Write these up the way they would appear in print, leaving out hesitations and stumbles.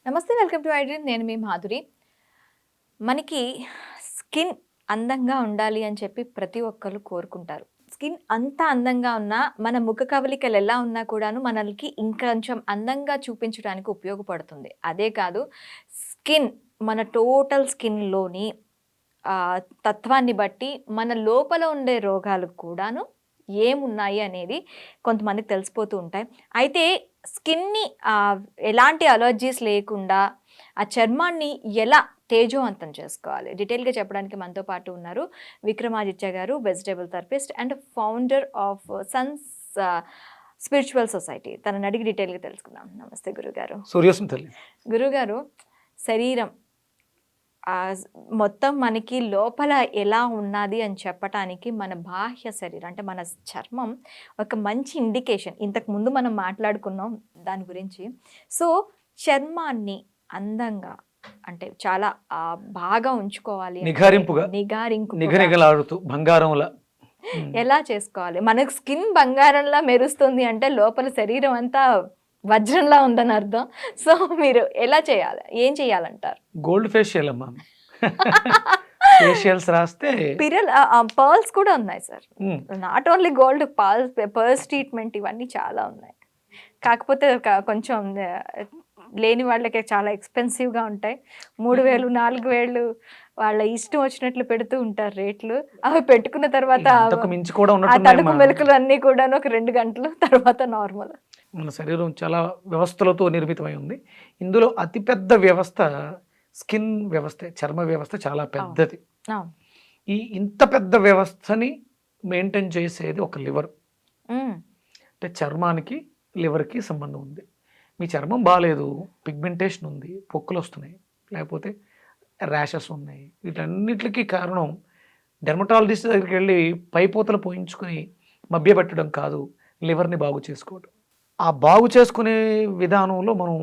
నమస్తే, welcome to iDream. నేను మీ మాధురి. మనకి స్కిన్ అందంగా ఉండాలి అని చెప్పి ప్రతి ఒక్కరు కోరుకుంటారు. స్కిన్ అంత అందంగా ఉన్నా, మన ముఖ కవలికలు ఎలా ఉన్నా కూడాను మనల్కి ఇంకొంచెం అందంగా చూపించడానికి ఉపయోగపడుతుంది. అదే కాదు, స్కిన్ మన టోటల్ స్కిన్‌లోని తత్వాన్ని బట్టి మన లోపల ఉండే రోగాలు కూడాను ఏమున్నాయి అనేది కొంతమందికి తెలిసిపోతూ ఉంటాయి. అయితే స్కిన్‌ని ఎలాంటి అలర్జీస్ లేకుండా ఆ చర్మాన్ని ఎలా తేజోవంతం చేసుకోవాలి, డీటెయిల్‌గా చెప్పడానికి మనతో పాటు ఉన్నారు విక్రమాదిత్య గారు, vegetable therapist and founder of Sons spiritual society. తనని అడిగి డీటెయిల్‌గా తెలుసుకుందాం. నమస్తే గురుగారు. సూర్యోస్మి తల్లి. గురుగారు, శరీరం మొత్తం మనకి లోపల ఎలా ఉన్నది అని చెప్పటానికి మన బాహ్య శరీరం అంటే మన చర్మం ఒక మంచి ఇండికేషన్. ఇంతకుముందు మనం మాట్లాడుకున్నాం దాని గురించి. సో చర్మాన్ని అందంగా అంటే చాలా బాగా ఉంచుకోవాలి, నిగనిగలాడుతూ బంగారంలా ఎలా చేసుకోవాలి? మనకు స్కిన్ బంగారంలా మెరుస్తుంది అంటే లోపల శరీరం అంతా వజ్రంలా ఉందని అర్థం. సో మీరు ఎలా చేయాలి, ఏం చేయాలంటారు? గోల్డ్ ఫేషియల్ అమ్మా. ఫేషియల్స్ రాస్తే పర్ల్స్ కూడా ఉన్నాయి sir. Not only gold, pearls treatment ఇవన్నీ చాలా ఉన్నాయి. కాకపోతే కొంచెం లేని వాళ్ళకి చాలా ఎక్స్పెన్సివ్గా ఉంటాయి. 3,000 4,000 వాళ్ళ ఇష్టం వచ్చినట్లు పెడుతూ ఉంటారు రేట్లు. అవి పెట్టుకున్న తర్వాత తలుపు మెలకులు అన్నీ కూడా ఒక 2 గంటలు తర్వాత నార్మల్. మన శరీరం చాలా వ్యవస్థలతో నిర్మితమై ఉంది. ఇందులో అతిపెద్ద వ్యవస్థ స్కిన్ వ్యవస్థ, చర్మ వ్యవస్థ చాలా పెద్దది. ఇంత పెద్ద వ్యవస్థని మెయింటైన్ చేసేది ఒక లివర్. అంటే చర్మానికి లివర్కి సంబంధం ఉంది. మీ చర్మం బాగాలేదు, పిగ్మెంటేషన్ ఉంది, పొక్కులు వస్తున్నాయి, లేకపోతే ర్యాషెస్ ఉన్నాయి, వీటన్నిటికీ కారణం డెర్మటాలజిస్ట్ దగ్గరికి వెళ్ళి పైపోతలు పోయించుకొని మభ్యపెట్టడం కాదు, లివర్ని బాగు చేసుకోవడం. ఆ బాగు చేసుకునే విధానంలో మనం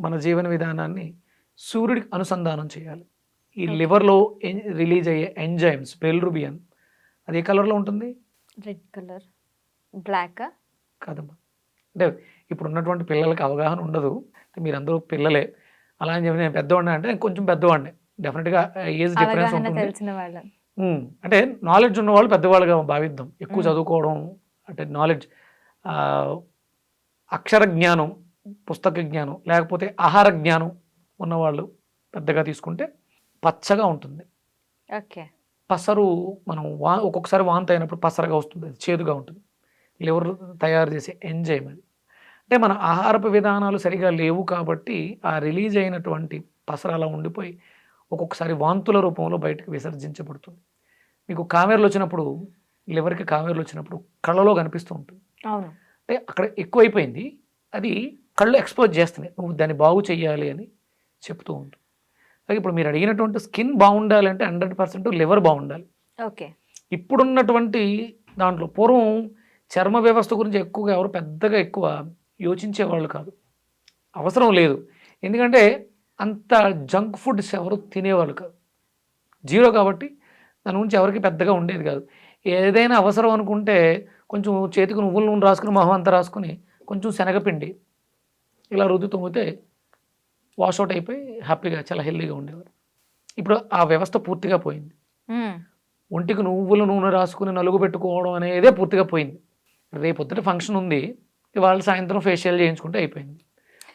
మన జీవన విధానాన్ని సూర్యుడికి అనుసంధానం చేయాలి. ఈ లివర్లో రిలీజ్ అయ్యే ఎంజైమ్స్ బిలిరుబిన్, అది ఏ కలర్లో ఉంటుంది? Red colour. బ్లాక్ కాదమ్మా. అంటే ఇప్పుడు ఉన్నటువంటి పిల్లలకి అవగాహన ఉండదు. మీరందరూ పిల్లలే, అలా అని చెప్పి నేను పెద్దవాడిని అంటే కొంచెం పెద్దవాడిని, డెఫినెట్గా ఏజ్ డిఫరెన్స్ ఉంటుంది. అంటే నాలెడ్జ్ ఉన్నవాళ్ళు పెద్దవాళ్ళుగా భావిద్దాం. ఎక్కువ చదువుకోవడం అంటే నాలెడ్జ్, అక్షర జ్ఞానం, పుస్తక జ్ఞానం, లేకపోతే ఆహార జ్ఞానం ఉన్నవాళ్ళు పెద్దగా తీసుకుంటే పచ్చగా ఉంటుంది. ఓకే. పసరు మనం ఒక్కొక్కసారి వాంతి అయినప్పుడు పసరగా వస్తుంది, అది చేదుగా ఉంటుంది. లివర్ తయారు చేసే ఎంజైమ్ అది. అంటే మన ఆహారపు విధానాలు సరిగా లేవు కాబట్టి ఆ రిలీజ్ అయినటువంటి పసర అలా ఉండిపోయి ఒక్కొక్కసారి వాంతుల రూపంలో బయటకు విసర్జించబడుతుంది. మీకు కామెర్లు వచ్చినప్పుడు, లివర్కి కామెర్లు వచ్చినప్పుడు కళ్ళలో కనిపిస్తూ ఉంటుంది. అవును. అంటే అక్కడ ఎక్కువైపోయింది, అది కళ్ళు ఎక్స్పోజ్ చేస్తున్నాయి, నువ్వు దాన్ని బాగు చెయ్యాలి అని చెప్తూ ఉంటుంది. అలాగే ఇప్పుడు మీరు అడిగినటువంటి స్కిన్ బాగుండాలి అంటే 100% లివర్ బాగుండాలి. ఓకే. ఇప్పుడున్నటువంటి దాంట్లో పూర్వం చర్మ వ్యవస్థ గురించి ఎక్కువగా ఎవరు పెద్దగా ఎక్కువ యోచించేవాళ్ళు కాదు, అవసరం లేదు. ఎందుకంటే అంత జంక్ ఫుడ్స్ ఎవరు తినేవాళ్ళు కాదు, జీరో కాబట్టి దాని గురించి ఎవరికి పెద్దగా ఉండేది కాదు. ఏదైనా అవసరం అనుకుంటే కొంచెం చేతికి నువ్వుల నూనె రాసుకుని, మొహం అంతా రాసుకుని, కొంచెం శనగపిండి ఇలా రుద్దు తుమ్మితే వాషౌట్ అయిపోయి హ్యాపీగా చాలా హెల్దీగా ఉండేవారు. ఇప్పుడు ఆ వ్యవస్థ పూర్తిగా పోయింది. ఒంటికి నువ్వుల నూనె రాసుకుని నలుగు పెట్టుకోవడం అనేదే పూర్తిగా పోయింది. రేపొద్దుట ఫంక్షన్ ఉంది, ఇవాళ సాయంత్రం ఫేషియల్ చేయించుకుంటే అయిపోయింది,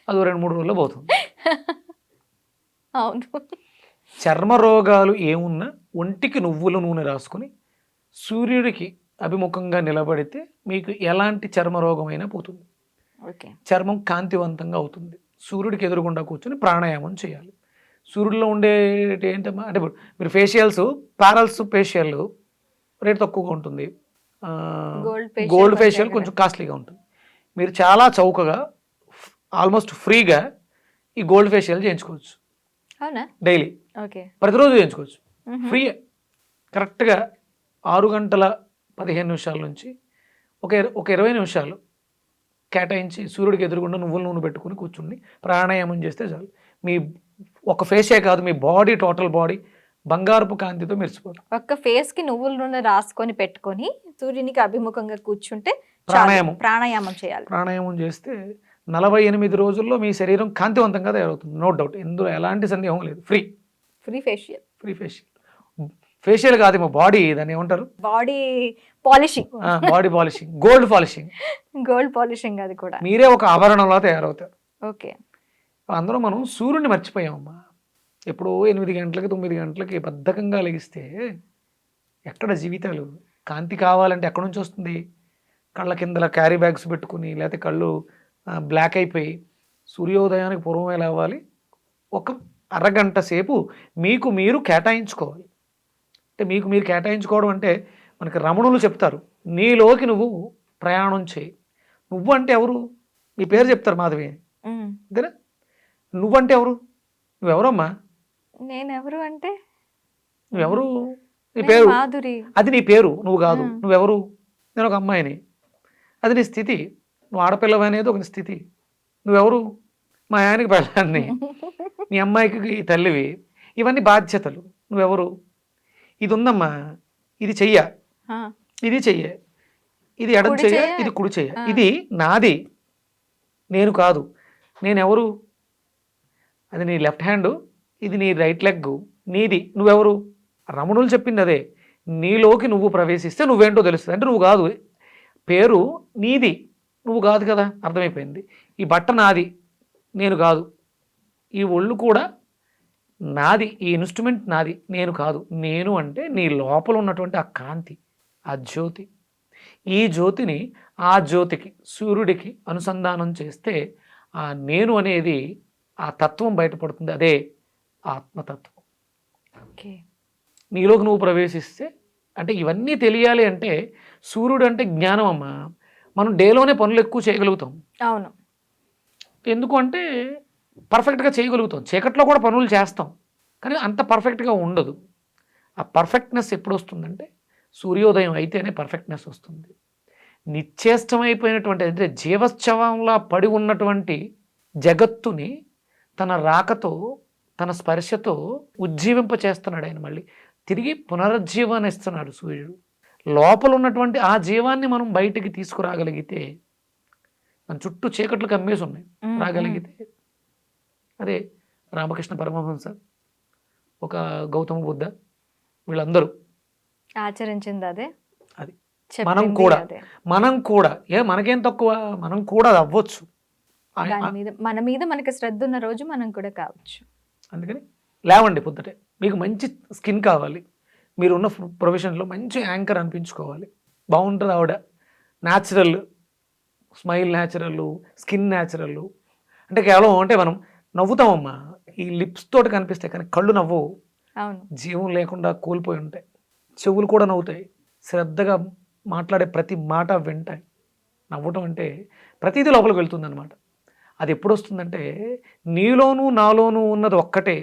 అది 2-3 రోజుల్లో పోతుంది. అవును. చర్మ రోగాలు ఏమున్నా ఒంటికి నువ్వుల నూనె రాసుకుని సూర్యుడికి అభిముఖంగా నిలబడితే మీకు ఎలాంటి చర్మ రోగమైనా పోతుంది. చర్మం కాంతివంతంగా అవుతుంది. సూర్యుడికి ఎదురుగుండా కూర్చొని ప్రాణాయామం చేయాలి. సూర్యుడిలో ఉండే ఏంటమ్మా అంటే ఇప్పుడు మీరు ఫేషియల్స్, పారల్స్ ఫేషియల్ రేట్ తక్కువగా ఉంటుంది, గోల్డ్ ఫేషియల్ కొంచెం కాస్ట్లీగా ఉంటుంది. మీరు చాలా చౌకగా ఆల్మోస్ట్ ఫ్రీగా ఈ గోల్డ్ ఫేషియల్ చేయించుకోవచ్చు. డైలీ, ప్రతిరోజు చేయించుకోవచ్చు ఫ్రీ. కరెక్ట్గా 6 గంటల 15 నిమిషాల నుంచి ఒక 20 నిమిషాలు కేటాయించి సూర్యుడికి ఎదురుగుండా నువ్వుల నూనె పెట్టుకుని కూర్చుని ప్రాణాయామం చేస్తే చాలు. మీ ఒక ఫేసే కాదు, మీ బాడీ, టోటల్ బాడీ బంగారపు కాంతితో మెరిసిపోతుంది. ఒక్క ఫేస్కి నువ్వుల నూనె రాసుకొని పెట్టుకొని సూర్యునికి అభిముఖంగా కూర్చుంటే ప్రాణాయామం చేయాలి. ప్రాణాయామం చేస్తే 48 రోజుల్లో మీ శరీరం కాంతివంతంగా తయారవుతుంది. నో డౌట్, ఇందులో ఎలాంటి సందేహం లేదు. Free facial facial. ఫేషియల్ కాదేమో, బాడీ, దాన్ని ఏమంటారు, body polishing, body polishing, gold polishing. Gold polishing అది కూడా. మీరే ఒక ఆభరణంలా తయారవుతారు. ఓకే. అందరూ మనం సూర్యుడిని మర్చిపోయామమ్మా. ఎప్పుడో 8 గంటలకి 9 గంటలకి బద్ధకంగా లెగిస్తే ఎక్కడ జీవితాలు? కాంతి కావాలంటే ఎక్కడి నుంచి వస్తుంది? కళ్ళ కిందల క్యారీ బ్యాగ్స్ పెట్టుకుని, లేకపోతే కళ్ళు బ్లాక్ అయిపోయి సూర్యోదయానికి పూర్వమే లేవాలి. ఒక అరగంట సేపు మీకు మీరు కేటాయించుకోవాలి. అంటే మీకు మీరు కేటాయించుకోవడం అంటే మనకి రమణులు చెప్తారు, నీలోకి నువ్వు ప్రయాణం చేయి. నువ్వు అంటే ఎవరు? నీ పేరు చెప్తారు, మాధవి, అంతేనా? నువ్వంటే ఎవరు? నువ్వెవరమ్మా? నేనెవరు అంటే నువ్వెవరు? నీ పేరు, మాధురి. అది నీ పేరు, నువ్వు కాదు. నువ్వెవరు? నేను ఒక అమ్మాయిని, అది నీ స్థితి. నువ్వు ఆడపిల్లవి అనేది ఒక స్థితి. నువ్వెవరు? మా ఆయనకి పెళ్ళాన్ని, నీ అమ్మాయికి తల్లివి. ఇవన్నీ బాధ్యతలు. నువ్వెవరు? ఇది ఉందమ్మా, ఇది చెయ్య, ఇది చెయ్య, ఇది ఎడం చెయ్య, ఇది కుడి చెయ్య, ఇది నాది, నేను కాదు. నేనెవరు? అది నీ లెఫ్ట్ హ్యాండ్, ఇది నీ రైట్ లెగ్, నీది. నువ్వెవరు? రమణులు చెప్పింది అదే. నీలోకి నువ్వు ప్రవేశిస్తే నువ్వేంటో తెలుస్తుంది. అంటే నువ్వు కాదు, పేరు నీది, నువ్వు కాదు కదా, అర్థమైపోయింది. ఈ బట్ట నాది, నేను కాదు. ఈ ఒళ్ళు కూడా నాది, ఈ ఇన్స్ట్రుమెంట్ నాది, నేను కాదు. నేను అంటే నీ లోపల ఉన్నటువంటి ఆ కాంతి, ఆ జ్యోతి. ఈ జ్యోతిని ఆ జ్యోతికి, సూర్యుడికి అనుసంధానం చేస్తే ఆ నేను అనేది, ఆ తత్వం బయటపడుతుంది. అదే ఆత్మతత్వం. ఓకే. నీలోకి నువ్వు ప్రవేశిస్తే, అంటే ఇవన్నీ తెలియాలి అంటే సూర్యుడు అంటే జ్ఞానం అమ్మా. మనం డేలోనే పనులు ఎక్కువ చేయగలుగుతాం. అవును. ఎందుకు అంటే పర్ఫెక్ట్గా చేయగలుగుతాం. చీకట్లో కూడా పనులు చేస్తాం, కానీ అంత పర్ఫెక్ట్గా ఉండదు. ఆ పర్ఫెక్ట్నెస్ ఎప్పుడు వస్తుందంటే సూర్యోదయం అయితేనే పర్ఫెక్ట్నెస్ వస్తుంది. నిశ్చేష్టమైపోయినటువంటి, అంటే జీవశ్చవంలా పడి ఉన్నటువంటి జగత్తుని తన రాకతో, తన స్పర్శతో ఉజ్జీవింప చేస్తున్నాడు ఆయన. మళ్ళీ తిరిగి పునరుజ్జీవాన్ని ఇస్తున్నాడు సూర్యుడు. లోపల ఉన్నటువంటి ఆ జీవాన్ని మనం బయటికి తీసుకురాగలిగితే, మన చుట్టూ చీకట్లు కమ్మేసి ఉన్నాయి, రాగలిగితే, అదే రామకృష్ణ పరమహంస, ఒక గౌతమ బుద్ధ, వీళ్ళందరూ ఆచరించింది అదే. అది మనం కూడా మనకేం తక్కువ, మనం కూడా అవ్వచ్చు. మన మీద మనకి శ్రద్ధ ఉన్న రోజు మనం కూడా కావచ్చు. అందుకని లేవండి పొద్దుటే. మీకు మంచి స్కిన్ కావాలి, మీరున్న ప్రొఫెషన్లో మంచి యాంకర్ అనిపించుకోవాలి, బాగుంటుంది ఆవిడ, natural smile, natural skin, natural. అంటే కేవలం అంటే మనం నవ్వుతామమ్మా, ఈ లిప్స్ తోటి కనిపిస్తాయి, కానీ కళ్ళు నవ్వవు. అవును. జీవం లేకుండా కోల్పోయి ఉంటాయి. చెవులు కూడా నవ్వుతాయి, శ్రద్ధగా మాట్లాడే ప్రతి మాట వింటాయి. నవ్వటం అంటే ప్రతిదీ లోపలికి వెళ్తుంది అనమాట. అది ఎప్పుడు వస్తుందంటే నీలోనూ నాలోనూ ఉన్నది ఒక్కటే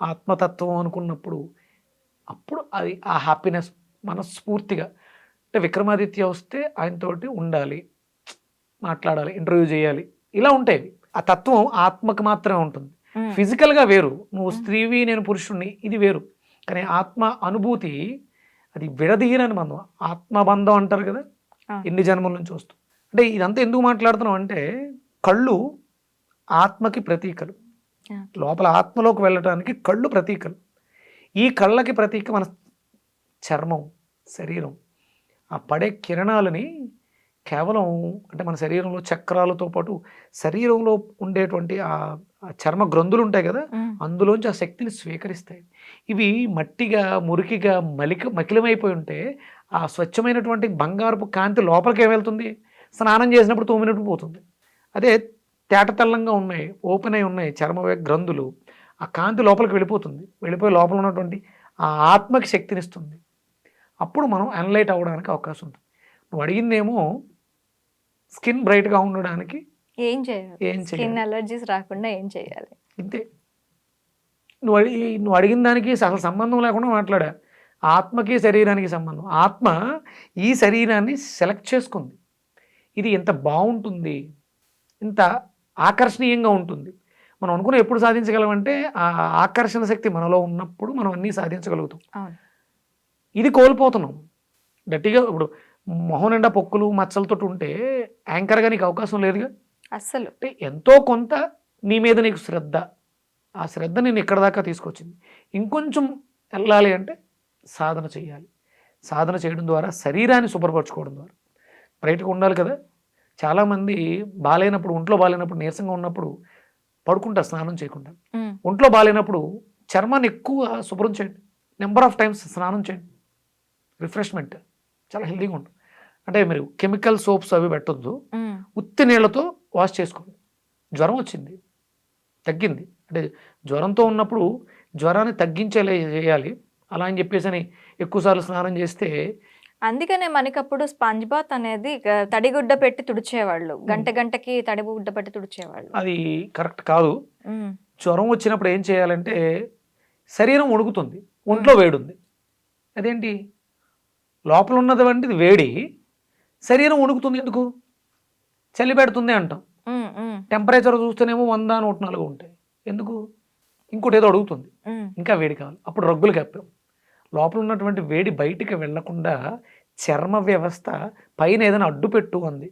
ఆత్మతత్వం అనుకున్నప్పుడు, అప్పుడు అది ఆ హ్యాపీనెస్ మనస్ఫూర్తిగా. అంటే విక్రమాదిత్య వస్తే ఆయనతోటి ఉండాలి, మాట్లాడాలి, ఇంటర్వ్యూ చేయాలి, ఇలా ఉంటాయి. ఆ తత్వం ఆత్మకు మాత్రమే ఉంటుంది. ఫిజికల్గా వేరు, నువ్వు స్త్రీవి నేను పురుషుణ్ణి, ఇది వేరు. కానీ ఆత్మ అనుభూతి అది విడదీయనని బంధం, ఆత్మబంధం అంటారు కదా, ఎన్ని జన్మల నుంచి వస్తుంది. అంటే ఇదంతా ఎందుకు మాట్లాడుతున్నాం అంటే, కళ్ళు ఆత్మకి ప్రతీకలు, లోపల ఆత్మలోకి వెళ్ళటానికి కళ్ళు ప్రతీకలు. ఈ కళ్ళకి ప్రతీక మన చర్మం, శరీరం. ఆ పడే కిరణాలని కేవలం అంటే మన శరీరంలో చక్రాలతో పాటు శరీరంలో ఉండేటువంటి ఆ చర్మ గ్రంథులు ఉంటాయి కదా, అందులోంచి ఆ శక్తిని స్వీకరిస్తాయి. ఇవి మట్టిగా, మురికిగా, మకిలమైపోయి ఉంటే ఆ స్వచ్ఛమైనటువంటి బంగారపు కాంతి లోపలికి ఏమెళ్తుంది? స్నానం చేసినప్పుడు 9 మినిట్లు పోతుంది. అదే తేట తెల్లంగా ఉన్నాయి, ఓపెన్ అయి ఉన్నాయి చర్మ గ్రంథులు, ఆ కాంతి లోపలికి వెళ్ళిపోతుంది. వెళ్ళిపోయి లోపల ఉన్నటువంటి ఆ ఆత్మకి శక్తినిస్తుంది. అప్పుడు మనం ఎన్లైట్ అవ్వడానికి అవకాశం ఉంటుంది. నువ్వు అడిగిందేమో స్కిన్ బ్రైట్గా ఉండడానికి ఏం చేయాలి, స్కిన్ అలర్జీస్ రాకుండా ఏం చేయాలి, ఇంతే. నువ్వు అడిగిన దానికి అసలు సంబంధం లేకుండా మాట్లాడా. ఆత్మకి శరీరానికి సంబంధం. ఆత్మ ఈ శరీరాన్ని సెలెక్ట్ చేసుకుంది, ఇది ఎంత బాగుంటుంది, ఇంత ఆకర్షణీయంగా ఉంటుంది. మనం అనుకున్న ఎప్పుడు సాధించగలమంటే ఆ ఆకర్షణ శక్తి మనలో ఉన్నప్పుడు మనం అన్నీ సాధించగలుగుతాం. ఇది కోల్పోతున్నాం గట్టిగా. ఇప్పుడు మొహం నిండా పొక్కులు మచ్చలతో ఉంటే యాంకర్గా నీకు అవకాశం లేదుగా. అస్సలు. అంటే ఎంతో కొంత నీ మీద నీకు శ్రద్ధ, ఆ శ్రద్ధ నేను ఇక్కడ దాకా తీసుకొచ్చింది. ఇంకొంచెం వెళ్ళాలి అంటే సాధన చేయాలి. సాధన చేయడం ద్వారా శరీరాన్ని శుభ్రపరచుకోవడం ద్వారా బయటకు ఉండాలి కదా. చాలామంది బాలేనప్పుడు, ఒంట్లో బాలేనప్పుడు, నీరసంగా ఉన్నప్పుడు పడుకుంటారు స్నానం చేయకుండా. ఒంట్లో బాలేనప్పుడు చర్మాన్ని ఎక్కువ శుభ్రం చేయండి, నెంబర్ ఆఫ్ టైమ్స్ స్నానం చేయండి, రిఫ్రెష్మెంట్ చాలా హెల్తీగా ఉంటుంది. అంటే మీరు కెమికల్ సోప్స్ అవి పెట్టొద్దు, ఉత్తి నీళ్ళతో వాష్ చేసుకోండి. జ్వరం వచ్చింది, తగ్గింది అంటే జ్వరంతో ఉన్నప్పుడు జ్వరాన్ని తగ్గించేలా చేయాలి. అలా అని చెప్పేసి ఎక్కువసార్లు స్నానం చేస్తే అందుకనే మనకప్పుడు స్పాంజ్ బాత్ అనేది తడిగుడ్డ పెట్టి తుడిచేవాళ్ళు, గంటకి తడిగుడ్డ పెట్టి తుడిచేవాళ్ళు. అది కరెక్ట్ కాదు. జ్వరం వచ్చినప్పుడు ఏం చేయాలంటే శరీరం వణుకుతుంది, ఒంట్లో వేడుంది, అదేంటి లోపల ఉన్నది వంటిది వేడి, శరీరం వణుకుతుంది ఎందుకు? చలి పెడుతుంది అంటాం. టెంపరేచర్ చూస్తేనేమో 100, 104 ఉంటాయి, ఎందుకు? ఇంకోటి ఏదో అడుగుతుంది, ఇంకా వేడి కావాలి, అప్పుడు రగ్గులు కప్పాం. లోపల ఉన్నటువంటి వేడి బయటికి వెళ్లకుండా చర్మ వ్యవస్థ పైన ఏదైనా అడ్డు పెట్టు అంది.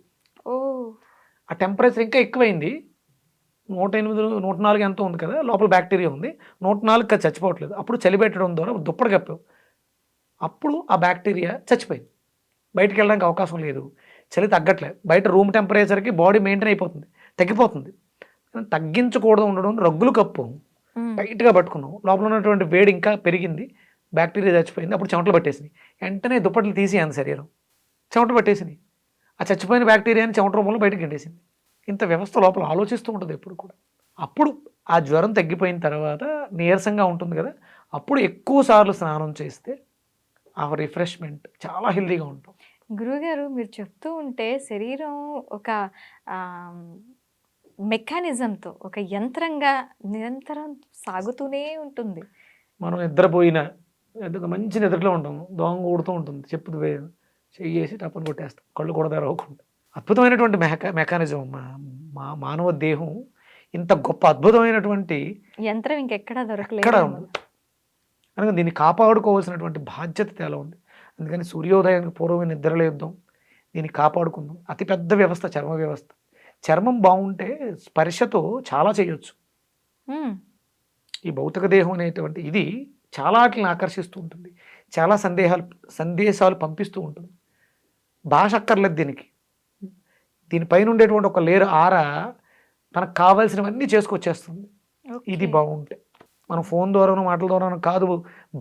ఆ టెంపరేచర్ ఇంకా ఎక్కువైంది, 108, 104 ఎంతో ఉంది కదా, లోపల బ్యాక్టీరియా ఉంది, 104 చచ్చిపోవట్లేదు. అప్పుడు చలి పెట్టడం ద్వారా దుప్పటి కప్పాం, అప్పుడు ఆ బ్యాక్టీరియా చచ్చిపోయింది, బయటికి వెళ్ళడానికి అవకాశం లేదు, చలి తగ్గట్లేదు. బయట రూమ్ టెంపరేచర్కి బాడీ మెయింటైన్ అయిపోతుంది, తగ్గిపోతుంది. తగ్గించకూడదు ఉండడం రగ్గులు కప్పు టైట్గా పట్టుకున్నాం, లోపల ఉన్నటువంటి వేడి ఇంకా పెరిగింది, బ్యాక్టీరియా చచ్చిపోయింది, అప్పుడు చెమటలు పట్టేసినాయి. వెంటనే దుప్పట్లు తీసేయండి, శరీరం చెమటలు పట్టేసినాయి, ఆ చచ్చిపోయిన బ్యాక్టీరియాని చెమట రూపంలో బయటకు గంటేసింది. ఇంత వ్యవస్థ లోపల ఆలోచిస్తూ ఉంటుంది ఎప్పుడు కూడా. అప్పుడు ఆ జ్వరం తగ్గిపోయిన తర్వాత నీరసంగా ఉంటుంది కదా, అప్పుడు ఎక్కువ సార్లు స్నానం చేస్తే ఆ రిఫ్రెష్మెంట్ చాలా హెల్తీగా ఉంటాం. గురువుగారు మీరు చెప్తూ ఉంటే శరీరం ఒక మెకానిజంతో, ఒక యంత్రంగా నిరంతరం సాగుతూనే ఉంటుంది. మనం నిద్రపోయిన మంచి నిద్రలో ఉంటాం, దోంగ ఊడుతూ ఉంటుంది, చెప్పుదు చెయ్యేసి టప్పని కొట్టేస్తాం, కళ్ళు కూడా తెరవకుండా. అద్భుతమైనటువంటి మెకానిజం మానవ దేహం, ఇంత గొప్ప అద్భుతమైనటువంటి యంత్రం ఇంకెక్కడా ఎక్కడ దొరకలేదు. ఉంది. అనగా దీన్ని కాపాడుకోవాల్సినటువంటి బాధ్యత చాలా ఉంది. అందుకని సూర్యోదయానికి పూర్వమే నిద్రలేద్దాం, దీన్ని కాపాడుకుందాం. అతిపెద్ద వ్యవస్థ చర్మ వ్యవస్థ. చర్మం బాగుంటే స్పర్శతో చాలా చేయొచ్చు. ఈ భౌతిక దేహం అనేటువంటి ఇది చాలా వాటిని ఆకర్షిస్తూ ఉంటుంది, చాలా సందేశాలు పంపిస్తూ ఉంటుంది. భాష అక్కర్లేదు దీనికి. దీనిపైన ఉండేటువంటి ఒక లేరు ఆరా మనకు కావాల్సినవన్నీ చేసుకొచ్చేస్తుంది. ఇది బాగుంటే మన ఫోన్ ద్వారానో మాటల ద్వారానో కాదు,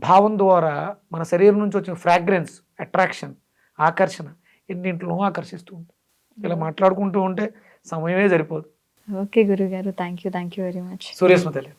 భావం ద్వారా మన శరీరం నుంచి వచ్చిన ఫ్రాగ్రెన్స్, అట్రాక్షన్, ఆకర్షణ ఎన్నింటిలో ఆకర్షిస్తూ ఉంటుంది. ఇలా మాట్లాడుకుంటూ ఉంటే సమయమే సరిపోదు. ఓకే గురుగారు, థ్యాంక్ యూ వెరీ మచ్. సూర్యస్మతలే.